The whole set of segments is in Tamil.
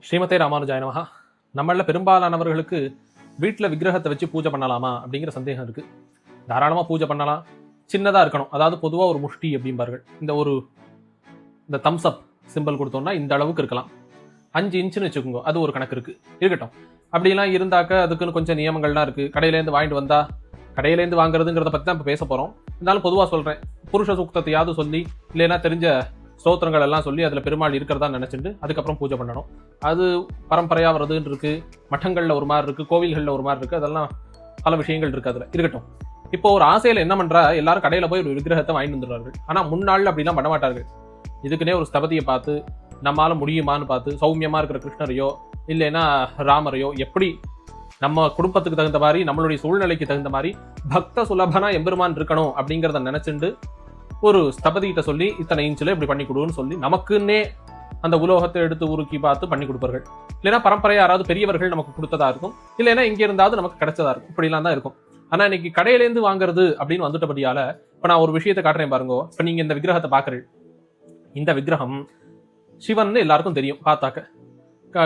ஸ்ரீமதே ராமானுஜாய நமஹா. நம்மள பெரும்பாலானவர்களுக்கு வீட்டில் விக்கிரகத்தை வச்சு பூஜை பண்ணலாமா அப்படிங்கிற சந்தேகம் இருக்குது. தாராளமாக பூஜை பண்ணலாம், சின்னதாக இருக்கணும். அதாவது பொதுவாக ஒரு முஷ்டி அப்படிம்பார்கள். இந்த தம்ஸ் அப் சிம்பிள் கொடுத்தோம்னா இந்த அளவுக்கு இருக்கலாம். 5 இன்ச்சுன்னு வச்சுக்கோங்க, அது ஒரு கணக்கு இருக்குது, இருக்கட்டும். அப்படிலாம் இருந்தாக்க அதுக்குன்னு கொஞ்சம் நியமங்கள்லாம் இருக்குது. கடையிலேருந்து வாங்கிட்டு வந்தால் கடையிலேருந்து வாங்குறதுங்கிறத பற்றி தான் இப்போ பேச போகிறோம். இருந்தாலும் பொதுவாக சொல்கிறேன், புருஷ சூக்தத்தையாவது சொல்லி இல்லைன்னா தெரிஞ்ச ஸ்தோத்திரங்கள் எல்லாம் சொல்லி அதில் பெருமாள் இருக்கிறதா நினச்சிட்டு அதுக்கப்புறம் பூஜை பண்ணணும். அது பரம்பரையாக வருதுன்னு இருக்குது, மட்டங்களில் ஒரு மாதிரி இருக்குது, கோவில்களில் ஒரு மாதிரி இருக்குது, அதெல்லாம் பல விஷயங்கள் இருக்குது. அதில் இருக்கட்டும். இப்போ ஒரு ஆசையில் என்ன பண்ணுறா, எல்லாரும் கடையில் போய் ஒரு விக்கிரகத்தை வாங்கிட்டு வந்துடுறார்கள். ஆனால் முன்னாள் அப்படிலாம் பண்ண மாட்டார்கள். இதுக்குன்னே ஒரு ஸ்தபதியை பார்த்து நம்மளால முடியுமான்னு பார்த்து சௌமியமாக இருக்கிற கிருஷ்ணரையோ இல்லைன்னா ராமரையோ, எப்படி நம்ம குடும்பத்துக்கு தகுந்த மாதிரி நம்மளுடைய சூழ்நிலைக்கு தகுந்த மாதிரி பக்த சுலபனா எம்பெருமான் இருக்கணும் அப்படிங்கிறத நினைச்சுண்டு ஒரு ஸ்தபதிகிட்ட சொல்லி இத்தனை இன்ச்சில் இப்படி பண்ணி கொடுன்னு சொல்லி நமக்குன்னே அந்த உலோகத்தை எடுத்து உருக்கி பார்த்து பண்ணி கொடுப்பார்கள். இல்லைன்னா பரம்பரை யாராவது பெரியவர்கள் நமக்கு கொடுத்ததா இருக்கும், இல்லைன்னா இங்கே இருந்தாவது நமக்கு கிடைச்சதா இருக்கும். இப்படிலாம் தான் இருக்கும். ஆனால் இன்னைக்கு கடையிலேருந்து வாங்குறது அப்படின்னு வந்துட்டபடியால இப்போ நான் ஒரு விஷயத்தை காட்டுறேன் பாருங்க. இப்போ நீங்கள் இந்த விக்கிரகத்தை பார்க்குறீங்க. இந்த விக்கிரகம் சிவன் எல்லாருக்கும் தெரியும். பார்த்தாக்க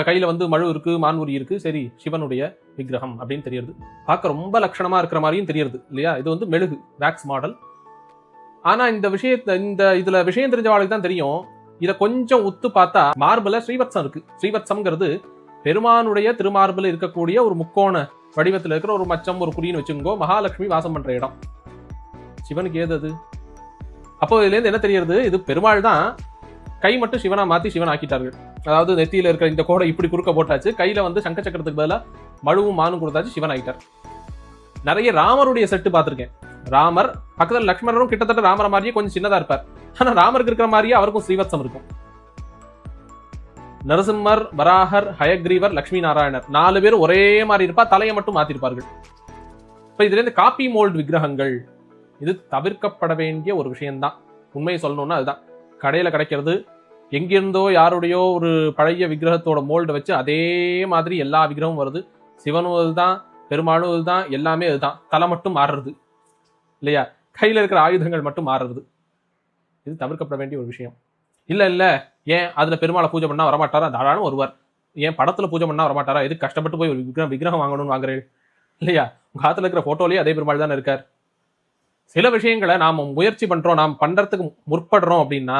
கையில் மழு இருக்கு, மான்முறி இருக்கு, சரி சிவனுடைய விக்கிரகம் அப்படின்னு தெரியுது. பார்க்க ரொம்ப லட்சணமா இருக்கிற மாதிரியும் தெரியுது இல்லையா? இது மெழுகு வேக்ஸ் மாடல். ஆனா இந்த இதுல விஷயம் தெரிஞ்சவாளுக்கு தான் தெரியும். இதை கொஞ்சம் உத்து பார்த்தா மார்பிள ஸ்ரீவத்சம் இருக்கு. ஸ்ரீவத்சம்ங்கிறது பெருமானுடைய திருமார்பில் இருக்கக்கூடிய ஒரு முக்கோண வடிவத்தில் இருக்கிற ஒரு மச்சம், ஒரு குறின்னு வச்சுக்கோ. மகாலட்சுமி வாசம் பண்ற இடம். சிவனுக்கு ஏது அது? அப்போ இதுல இருந்து என்ன தெரியுது, இது பெருமாள் தான் கை மட்டும் சிவனா மாத்தி சிவன் ஆக்கிட்டார்கள். அதாவது நெத்தியில இருக்கிற இந்த கோடை இப்படி குறுக்க போட்டாச்சு, கையில சங்க சக்கரத்துக்கு பதிலாக மழுவும் மானும் கொடுத்தாச்சு, சிவன் ஆகிட்டார். நிறைய ராமருடைய செட்டு பார்த்திருக்கேன். ராமர் பக்கத்தில் லக்ஷ்மணரும் கிட்டத்தட்ட ராமர மாதிரியே கொஞ்சம் சின்னதா இருப்பார். ஆனா ராமருக்கு இருக்கிற மாதிரியே அவருக்கும் ஸ்ரீவத்சம் இருக்கும். நரசிம்மர், வராகர், ஹயக்ரீவர், லட்சுமி நாராயணர் 4 பேரும் ஒரே மாதிரி இருப்பா, தலையை மட்டும் மாத்திருப்பார்கள். இப்ப இதுல இருந்து காப்பி மோல்டு விக்கிரகங்கள், இது தவிர்க்கப்பட வேண்டிய ஒரு விஷயம்தான். உண்மையை சொல்லணும்னா அதுதான். கடையில கிடைக்கிறது எங்கிருந்தோ யாருடையோ ஒரு பழைய விக்கிரகத்தோட மோல்டு வச்சு அதே மாதிரி எல்லா விக்கிரகமும் வருது. சிவனும் அதுதான், பெருமாளும் அதுதான், எல்லாமே அதுதான். தலை மட்டும் மாறுறது இல்லையா? கையில இருக்கிற ஆயுதங்கள் மட்டும் மாறுறது. இது தவிர்க்கப்பட வேண்டிய ஒரு விஷயம். இல்ல ஏன் அதுல பெருமாளை பூஜை பண்ணா வரமாட்டாரா? தாராளம் வருவார். ஏன் படத்துல பூஜை பண்ணா வரமாட்டாரா? எது கஷ்டப்பட்டு போய் ஒரு விக்கிரகம் வாங்கணும்னு வாங்குறேன் இல்லையா? உங்க காத்துல இருக்கிற போட்டோலயே அதே பெருமாள் தானே இருக்கார். சில விஷயங்களை நாம முயற்சி பண்றோம், நாம் பண்றதுக்கு முற்படுறோம் அப்படின்னா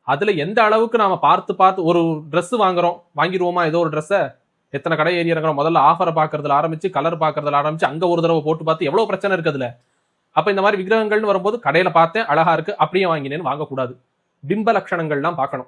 அதுல எந்த அளவுக்கு நாம பார்த்து ஒரு ட்ரெஸ் வாங்கிடுவோமா? ஏதோ ஒரு ட்ரெஸ்ஸை எத்தனை கடை ஏறி இறங்குறோம். முதல்ல ஆஃபரை பாக்குறதுல ஆரம்பிச்சு, கலர் பாக்குறதுல ஆரம்பிச்சு, அங்க ஒரு தடவை போட்டு பார்த்து எவ்வளவு பிரச்சனை இருக்குதுல. அப்ப இந்த மாதிரி விக்கிரகங்கள்னு வரும்போது கடையில பார்த்தேன் அழகா இருக்கு அப்படியே வாங்கினேன்னு வாங்கக்கூடாது. பிம்ப லட்சணங்கள்லாம் பார்க்கணும்.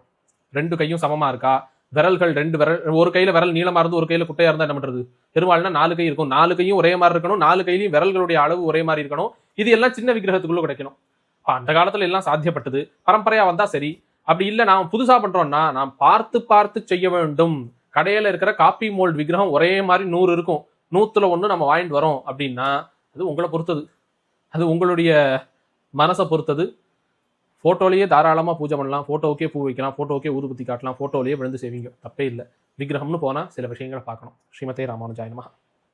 2 கையும் சமமா இருக்கா? விரல்கள் 2 விரல், ஒரு கையில விரல் நீளமா இருந்து ஒரு கையில குட்டையா இருந்தா என்ன பண்றது? பெருமாள்னா 4 கை இருக்கும், 4 கையும் ஒரே மாதிரி இருக்கணும், 4 கையிலையும் விரல்களுடைய அளவு ஒரே மாதிரி இருக்கணும். இது எல்லாம் சின்ன விக்கிரகத்துக்குள்ள கிடைக்கணும். அந்த காலத்துல எல்லாம் சாத்தியப்பட்டது. பரம்பரையா வந்தா சரி. அப்படி இல்லை நாம் புதுசா பண்றோம்னா நாம் பார்த்து செய்ய வேண்டும். கடையில இருக்கிற காப்பி மோல்டு விக்கிரகம் ஒரே மாதிரி 100 இருக்கும், 100ல் 1 நம்ம வாங்கிட்டு வரோம் அப்படின்னா அது உங்களை பொறுத்தது, அது உங்களுடைய மனசை பொறுத்தது. போட்டோலயே தாராளமா பூஜை பண்ணலாம், போட்டோவுக்கே பூ வைக்கலாம், போட்டோவுக்கே ஊதுபத்தி காட்டலாம், போட்டோலயே விழுந்து செய்வீங்க, தப்பே இல்லை. விக்கிரகம்னு போனா சில விஷயங்களை பார்க்கணும். ஸ்ரீமதே ராமானுஜாய நமஹா.